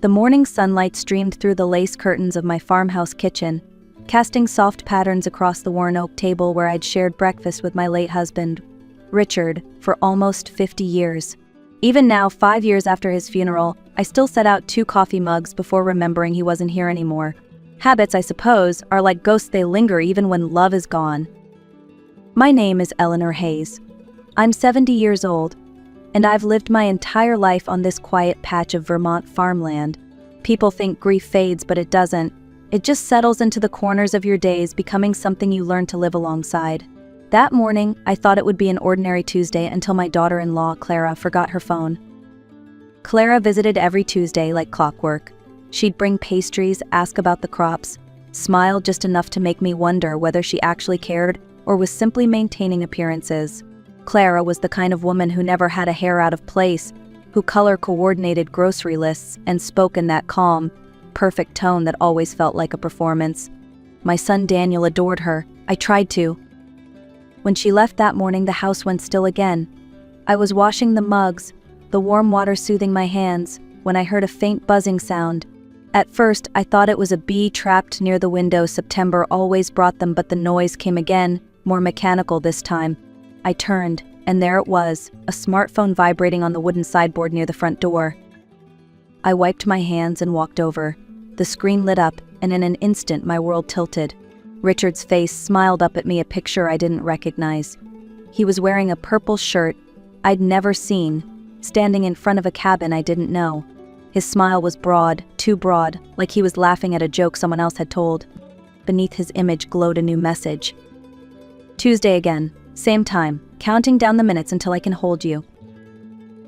The morning sunlight streamed through the lace curtains of my farmhouse kitchen, casting soft patterns across the worn oak table where I'd shared breakfast with my late husband, Richard, for almost 50 years. Even now, 5 years after his funeral, I still set out 2 coffee mugs before remembering he wasn't here anymore. Habits, I suppose, are like ghosts, they linger even when love is gone. My name is Eleanor Hayes. I'm 70 years old, and I've lived my entire life on this quiet patch of Vermont farmland. People think grief fades, but it doesn't. It just settles into the corners of your days, becoming something you learn to live alongside. That morning, I thought it would be an ordinary Tuesday until my daughter-in-law, Clara, forgot her phone. Clara visited every Tuesday like clockwork. She'd bring pastries, ask about the crops, smile just enough to make me wonder whether she actually cared or was simply maintaining appearances. Clara was the kind of woman who never had a hair out of place, who color-coordinated grocery lists and spoke in that calm, perfect tone that always felt like a performance. My son Daniel adored her. I tried to. When she left that morning, the house went still again. I was washing the mugs, the warm water soothing my hands, when I heard a faint buzzing sound. At first, I thought it was a bee trapped near the window. September always brought them, but the noise came again, more mechanical this time. I turned, and there it was, a smartphone vibrating on the wooden sideboard near the front door. I wiped my hands and walked over. The screen lit up, and in an instant my world tilted. Richard's face smiled up at me, a picture I didn't recognize. He was wearing a purple shirt I'd never seen, standing in front of a cabin I didn't know. His smile was broad, too broad, like he was laughing at a joke someone else had told. Beneath his image glowed a new message. Tuesday again, same time, counting down the minutes until I can hold you.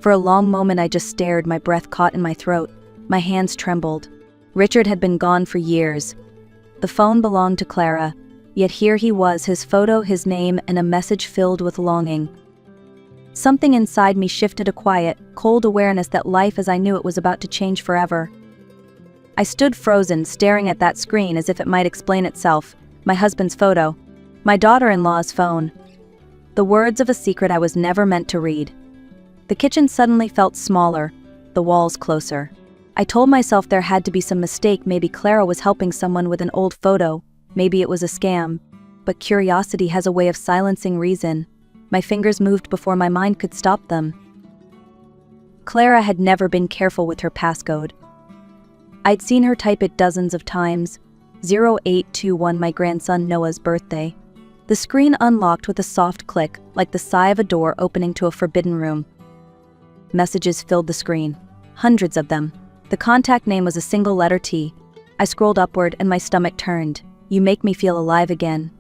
For a long moment I just stared, my breath caught in my throat. My hands trembled. Richard had been gone for years. The phone belonged to Clara, yet here he was, his photo, his name, and a message filled with longing. Something inside me shifted, a quiet, cold awareness that life as I knew it was about to change forever. I stood frozen, staring at that screen as if it might explain itself. My husband's photo. My daughter-in-law's phone. The words of a secret I was never meant to read. The kitchen suddenly felt smaller, the walls closer. I told myself there had to be some mistake. Maybe Clara was helping someone with an old photo. Maybe it was a scam. But curiosity has a way of silencing reason. My fingers moved before my mind could stop them. Clara had never been careful with her passcode. I'd seen her type it dozens of times. 0821, my grandson Noah's birthday. The screen unlocked with a soft click, like the sigh of a door opening to a forbidden room. Messages filled the screen. Hundreds of them. The contact name was a single letter T. I scrolled upward and my stomach turned. You make me feel alive again.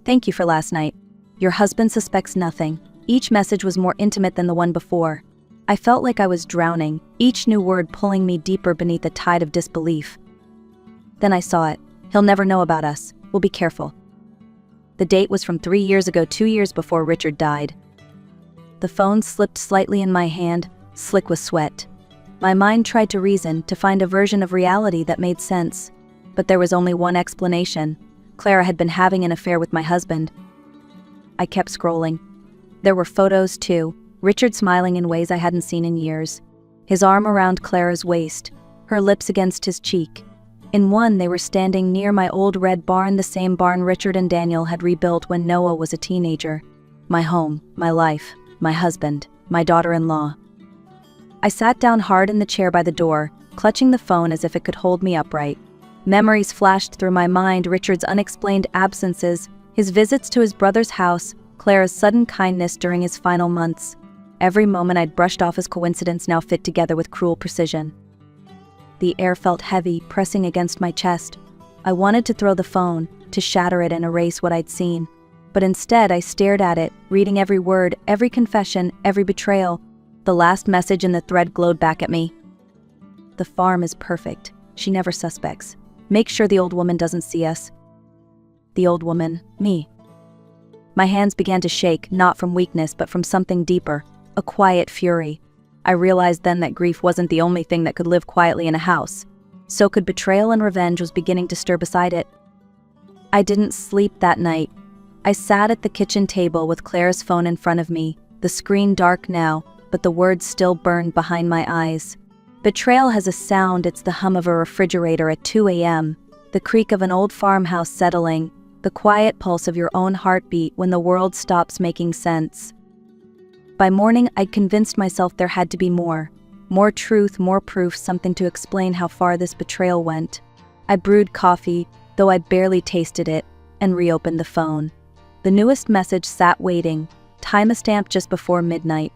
Thank you for last night. Your husband suspects nothing. Each message was more intimate than the one before. I felt like I was drowning, each new word pulling me deeper beneath a tide of disbelief. Then I saw it. He'll never know about us. We'll be careful. The date was from 3 years ago, 2 years before Richard died. The phone slipped slightly in my hand, slick with sweat. My mind tried to reason, to find a version of reality that made sense. But there was only one explanation. Clara had been having an affair with my husband. I kept scrolling. There were photos too, Richard smiling in ways I hadn't seen in years. His arm around Clara's waist, her lips against his cheek. In one, they were standing near my old red barn, the same barn Richard and Daniel had rebuilt when Noah was a teenager. My home, my life, my husband, my daughter-in-law. I sat down hard in the chair by the door, clutching the phone as if it could hold me upright. Memories flashed through my mind, Richard's unexplained absences, his visits to his brother's house, Clara's sudden kindness during his final months. Every moment I'd brushed off as coincidence now fit together with cruel precision. The air felt heavy, pressing against my chest. I wanted to throw the phone, to shatter it and erase what I'd seen. But instead I stared at it, reading every word, every confession, every betrayal. The last message in the thread glowed back at me. The farm is perfect. She never suspects. Make sure the old woman doesn't see us. The old woman, me. My hands began to shake, not from weakness but from something deeper, a quiet fury. I realized then that grief wasn't the only thing that could live quietly in a house. So could betrayal, and revenge was beginning to stir beside it. I didn't sleep that night. I sat at the kitchen table with Clara's phone in front of me, the screen dark now, but the words still burned behind my eyes. Betrayal has a sound. It's the hum of a refrigerator at 2 a.m., the creak of an old farmhouse settling, the quiet pulse of your own heartbeat when the world stops making sense. By morning, I'd convinced myself there had to be more. More truth, more proof, something to explain how far this betrayal went. I brewed coffee, though I barely tasted it, and reopened the phone. The newest message sat waiting, timestamp just before midnight.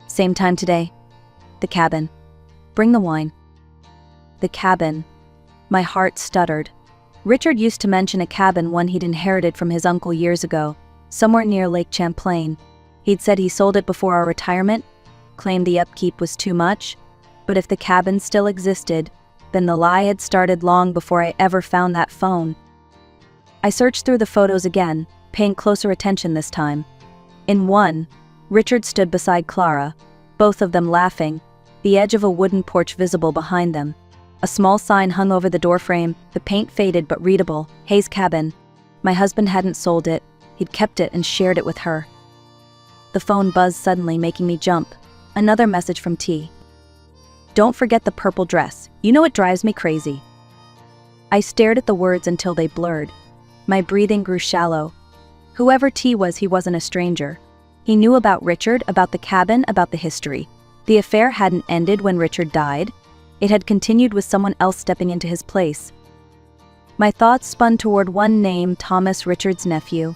Same time today. The cabin. Bring the wine. The cabin. My heart stuttered. Richard used to mention a cabin, one he'd inherited from his uncle years ago, somewhere near Lake Champlain. He'd said he sold it before our retirement, claimed the upkeep was too much, but if the cabin still existed, then the lie had started long before I ever found that phone. I searched through the photos again, paying closer attention this time. In one, Richard stood beside Clara, both of them laughing, the edge of a wooden porch visible behind them. A small sign hung over the doorframe, the paint faded but readable, Hayes Cabin. My husband hadn't sold it, he'd kept it and shared it with her. The phone buzzed suddenly, making me jump. Another message from T. Don't forget the purple dress. You know it drives me crazy. I stared at the words until they blurred. My breathing grew shallow. Whoever T was, he wasn't a stranger. He knew about Richard, about the cabin, about the history. The affair hadn't ended when Richard died. It had continued with someone else stepping into his place. My thoughts spun toward one name, Thomas, Richard's nephew.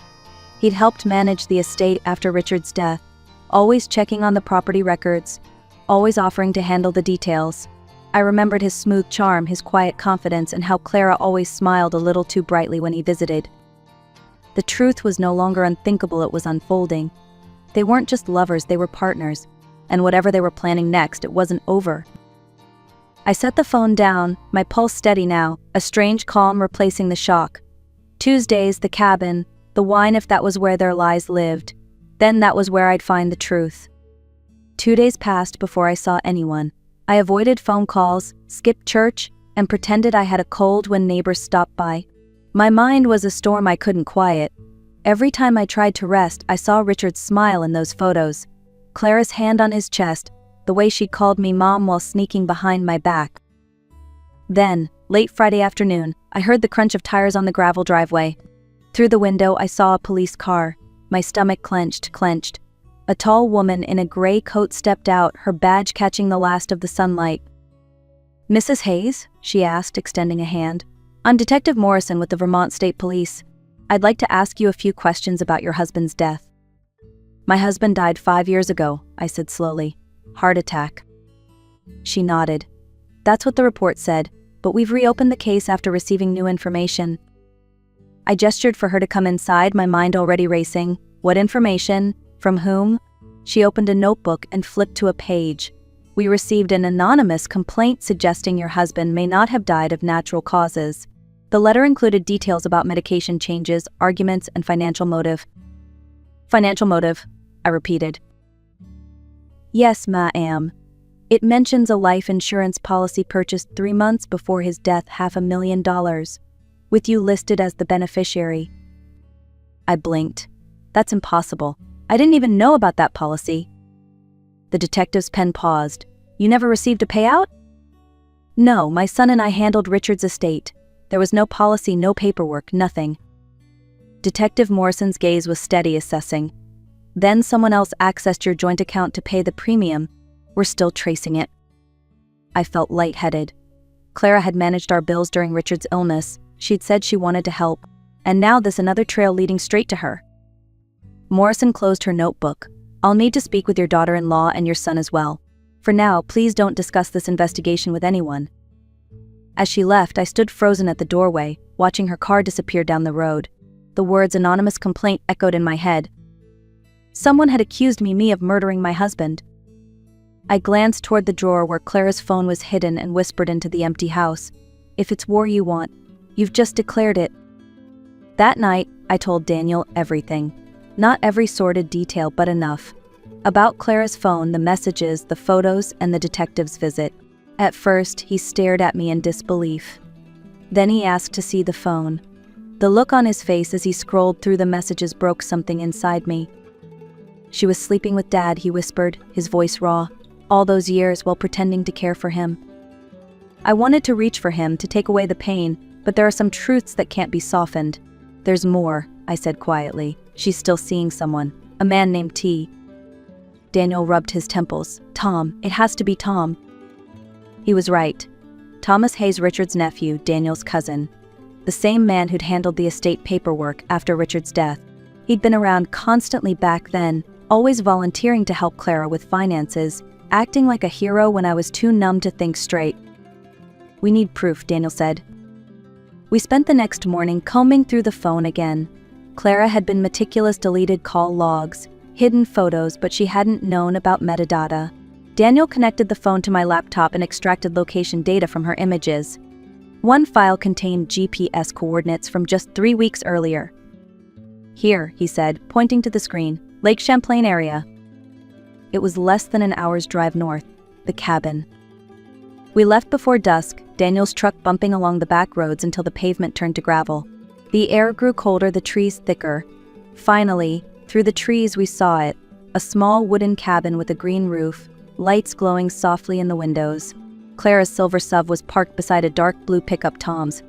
He'd helped manage the estate after Richard's death, always checking on the property records, always offering to handle the details. I remembered his smooth charm, his quiet confidence, and how Clara always smiled a little too brightly when he visited. The truth was no longer unthinkable, it was unfolding. They weren't just lovers, they were partners, and whatever they were planning next, it wasn't over. I set the phone down, my pulse steady now, a strange calm replacing the shock. Tuesdays, the cabin, the wine, if that was where their lies lived, then that was where I'd find the truth. 2 days passed before I saw anyone. I avoided phone calls, skipped church, and pretended I had a cold when neighbors stopped by. My mind was a storm I couldn't quiet. Every time I tried to rest, I saw Richard's smile in those photos. Clara's hand on his chest, the way she'd called me mom while sneaking behind my back. Then, late Friday afternoon, I heard the crunch of tires on the gravel driveway. Through the window, I saw a police car. My stomach clenched. A tall woman in a gray coat stepped out, her badge catching the last of the sunlight. "Mrs. Hayes?" she asked, extending a hand. "I'm Detective Morrison with the Vermont State Police. I'd like to ask you a few questions about your husband's death." "My husband died 5 years ago," I said slowly. "Heart attack." She nodded. "That's what the report said, but we've reopened the case after receiving new information." I gestured for her to come inside, my mind already racing. What information? From whom? She opened a notebook and flipped to a page. "We received an anonymous complaint suggesting your husband may not have died of natural causes." The letter included details about medication changes, arguments, and financial motive. "Financial motive," I repeated. "Yes, ma'am. It mentions a life insurance policy purchased 3 months before his death, $500,000, with you listed as the beneficiary." I blinked. "That's impossible. I didn't even know about that policy." The detective's pen paused. "You never received a payout?" "No, my son and I handled Richard's estate. There was no policy, no paperwork, nothing." Detective Morrison's gaze was steady, assessing. "Then someone else accessed your joint account to pay the premium. We're still tracing it." I felt lightheaded. Clara had managed our bills during Richard's illness. She'd said she wanted to help. And now this another trail leading straight to her. Morrison closed her notebook. "I'll need to speak with your daughter-in-law and your son as well. For now, please don't discuss this investigation with anyone." As she left, I stood frozen at the doorway, watching her car disappear down the road. The words "anonymous complaint" echoed in my head. Someone had accused me of murdering my husband. I glanced toward the drawer where Clara's phone was hidden and whispered into the empty house. "If it's war you want, you've just declared it." That night, I told Daniel everything. Not every sordid detail, but enough. About Clara's phone, the messages, the photos, and the detective's visit. At first, he stared at me in disbelief. Then he asked to see the phone. The look on his face as he scrolled through the messages broke something inside me. "She was sleeping with Dad," he whispered, his voice raw. all those years while pretending to care for him. I wanted to reach for him to take away the pain, but there are some truths that can't be softened. There's more, I said quietly. She's still seeing someone, a man named T. Daniel rubbed his temples. Tom, it has to be Tom. He was right. Thomas Hayes, Richard's nephew, Daniel's cousin. The same man who'd handled the estate paperwork after Richard's death. He'd been around constantly back then, always volunteering to help Clara with finances, acting like a hero when I was too numb to think straight. We need proof, Daniel said. We spent the next morning combing through the phone again. Clara had been meticulous, deleted call logs, hidden photos, but she hadn't known about metadata. Daniel connected the phone to my laptop and extracted location data from her images. One file contained GPS coordinates from just 3 weeks earlier. Here, he said, pointing to the screen, Lake Champlain area. It was less than an hour's drive north, the cabin. We left before dusk, Daniel's truck bumping along the back roads until the pavement turned to gravel. The air grew colder, the trees thicker. Finally, through the trees we saw it, a small wooden cabin with a green roof, lights glowing softly in the windows. Clara's silver SUV was parked beside a dark blue pickup Tom's.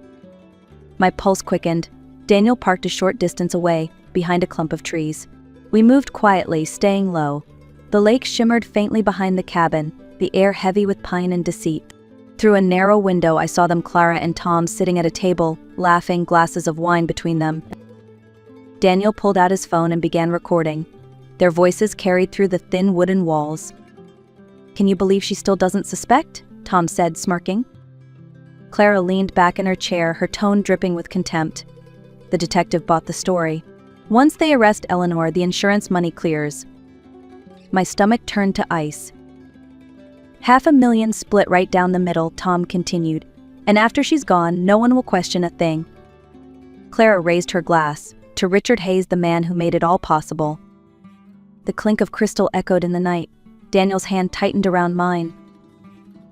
My pulse quickened. Daniel parked a short distance away, behind a clump of trees. We moved quietly, staying low. The lake shimmered faintly behind the cabin, the air heavy with pine and deceit. Through a narrow window I saw them, Clara and Tom, sitting at a table, laughing, glasses of wine between them. Daniel pulled out his phone and began recording. Their voices carried through the thin wooden walls. "Can you believe she still doesn't suspect?" Tom said, smirking. Clara leaned back in her chair, her tone dripping with contempt. The detective bought the story. Once they arrest Eleanor, the insurance money clears. My stomach turned to ice. $500,000 split right down the middle, Tom continued. And after she's gone, no one will question a thing. Clara raised her glass. To Richard Hayes, the man who made it all possible. The clink of crystal echoed in the night. Daniel's hand tightened around mine.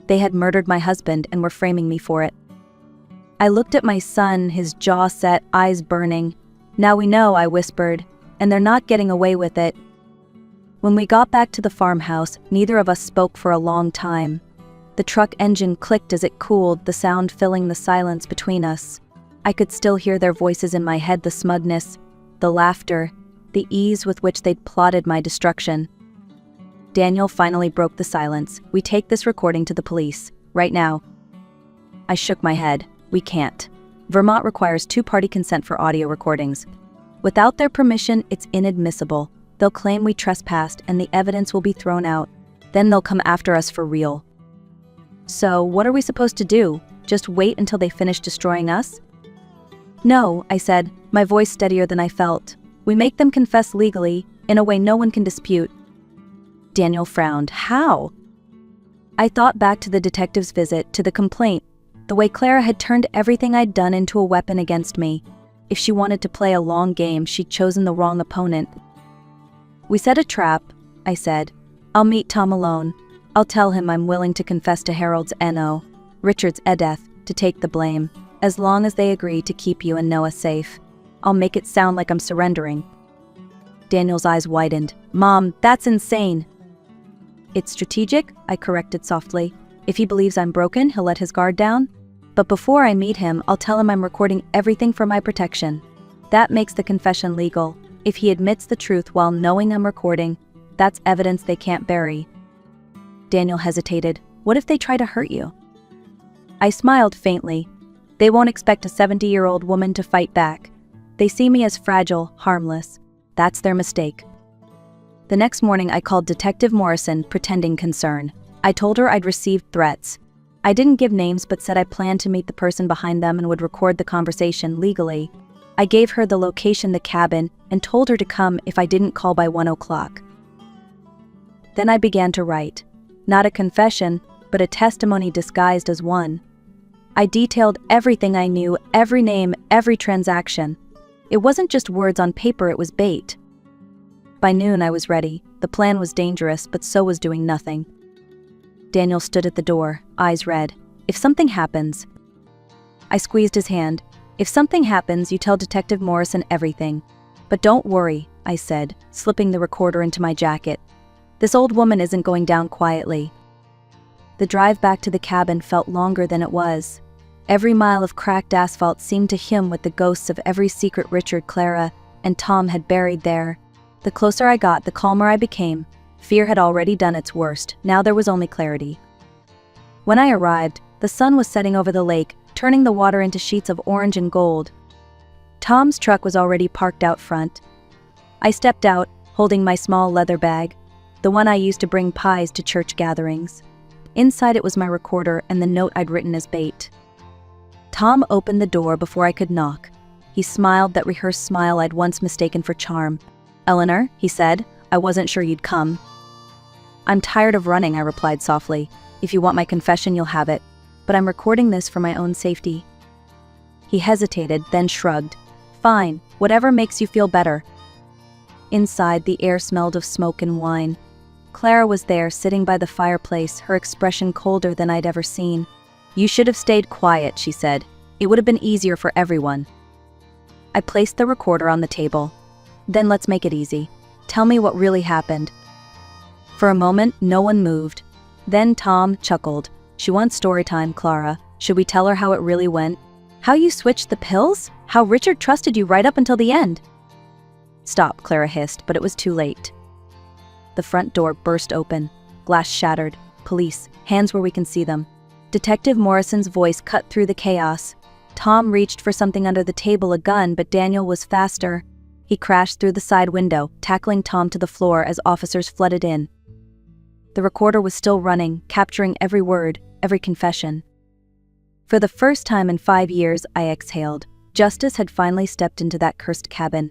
They had murdered my husband and were framing me for it. I looked at my son, his jaw set, eyes burning. "Now we know," I whispered, "and they're not getting away with it." When we got back to the farmhouse, neither of us spoke for a long time. The truck engine clicked as it cooled, the sound filling the silence between us. I could still hear their voices in my head, the smugness, the laughter, the ease with which they'd plotted my destruction. Daniel finally broke the silence. "We take this recording to the police, right now." I shook my head. "We can't. Vermont requires two-party consent for audio recordings. Without their permission, it's inadmissible. They'll claim we trespassed and the evidence will be thrown out. Then they'll come after us for real." "So, what are we supposed to do? Just wait until they finish destroying us?" "No," I said, my voice steadier than I felt. "We make them confess legally, in a way no one can dispute." Daniel frowned. "How?" I thought back to the detective's visit, to the complaint, the way Clara had turned everything I'd done into a weapon against me. If she wanted to play a long game, she'd chosen the wrong opponent. "We set a trap," I said. "I'll meet Tom alone. I'll tell him I'm willing to confess to Harold's N.O., Richard's death, to take the blame, as long as they agree to keep you and Noah safe. I'll make it sound like I'm surrendering." Daniel's eyes widened. "Mom, that's insane." "It's strategic," I corrected softly. "If he believes I'm broken, he'll let his guard down. But before I meet him, I'll tell him I'm recording everything for my protection. That makes the confession legal. If he admits the truth while knowing I'm recording, that's evidence they can't bury." Daniel hesitated. "What if they try to hurt you?" I smiled faintly. "They won't expect a 70-year-old woman to fight back. They see me as fragile, harmless. That's their mistake." The next morning I called Detective Morrison, pretending concern. I told her I'd received threats. I didn't give names but said I planned to meet the person behind them and would record the conversation legally. I gave her the location, the cabin, and told her to come if I didn't call by 1 o'clock. Then I began to write. Not a confession, but a testimony disguised as one. I detailed everything I knew, every name, every transaction. It wasn't just words on paper, it was bait. By noon I was ready. The plan was dangerous, but so was doing nothing. Daniel stood at the door, eyes red. "If something happens..." I squeezed his hand. "If something happens, you tell Detective Morrison everything. But don't worry," I said, slipping the recorder into my jacket. "This old woman isn't going down quietly. The drive back to the cabin felt longer than it was. Every mile of cracked asphalt seemed to hum with the ghosts of every secret Richard, Clara, and Tom had buried there. The closer I got, the calmer I became. Fear had already done its worst, now there was only clarity. When I arrived, the sun was setting over the lake, turning the water into sheets of orange and gold. Tom's truck was already parked out front. I stepped out, holding my small leather bag, the one I used to bring pies to church gatherings. Inside it was my recorder and the note I'd written as bait. Tom opened the door before I could knock. He smiled that rehearsed smile I'd once mistaken for charm. "Eleanor," he said, "I wasn't sure you'd come." "I'm tired of running," I replied softly. "If you want my confession, you'll have it. But I'm recording this for my own safety." He hesitated, then shrugged. "Fine, whatever makes you feel better." Inside, the air smelled of smoke and wine. Clara was there, sitting by the fireplace, her expression colder than I'd ever seen. "You should have stayed quiet," she said. "It would have been easier for everyone." I placed the recorder on the table. "Then let's make it easy. Tell me what really happened." For a moment, no one moved. Then Tom chuckled. "She wants story time, Clara. Should we tell her how it really went? How you switched the pills? How Richard trusted you right up until the end?" "Stop," Clara hissed, but it was too late. The front door burst open. Glass shattered. "Police. Hands where we can see them." Detective Morrison's voice cut through the chaos. Tom reached for something under the table, a gun, but Daniel was faster. He crashed through the side window, tackling Tom to the floor as officers flooded in. The recorder was still running, capturing every word, every confession. For the first time in 5 years, I exhaled. Justice had finally stepped into that cursed cabin.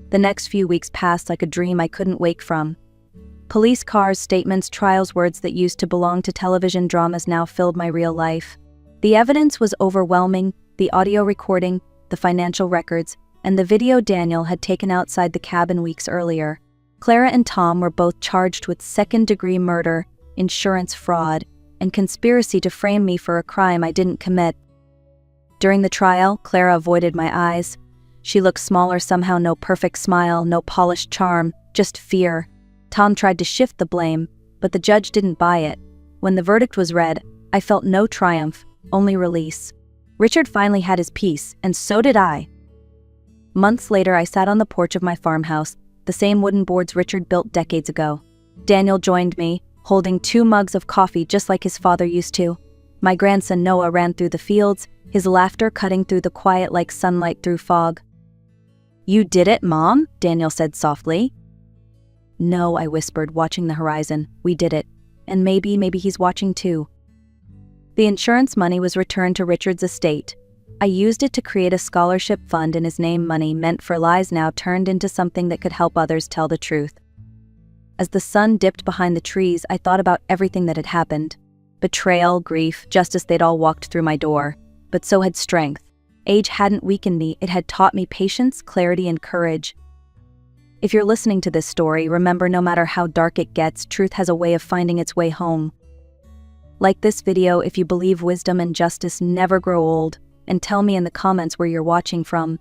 The next few weeks passed like a dream I couldn't wake from. Police cars, statements, trials, words that used to belong to television dramas now filled my real life. The evidence was overwhelming, the audio recording, the financial records, and the video Daniel had taken outside the cabin weeks earlier. Clara and Tom were both charged with second-degree murder, insurance fraud, and conspiracy to frame me for a crime I didn't commit. During the trial, Clara avoided my eyes. She looked smaller somehow, no perfect smile, no polished charm, just fear. Tom tried to shift the blame, but the judge didn't buy it. When the verdict was read, I felt no triumph, only release. Richard finally had his peace, and so did I. Months later, I sat on the porch of my farmhouse, the same wooden boards Richard built decades ago. Daniel joined me, holding 2 mugs of coffee just like his father used to. My grandson Noah ran through the fields, his laughter cutting through the quiet like sunlight through fog. "You did it, Mom?" Daniel said softly. "No," I whispered, watching the horizon. "We did it. And maybe he's watching too." The insurance money was returned to Richard's estate. I used it to create a scholarship fund in his name. Money meant for lies now turned into something that could help others tell the truth. As the sun dipped behind the trees, I thought about everything that had happened. Betrayal, grief, justice, they'd all walked through my door. But so had strength. Age hadn't weakened me, it had taught me patience, clarity, and courage. If you're listening to this story, remember, no matter how dark it gets, truth has a way of finding its way home. Like this video if you believe wisdom and justice never grow old, and tell me in the comments where you're watching from.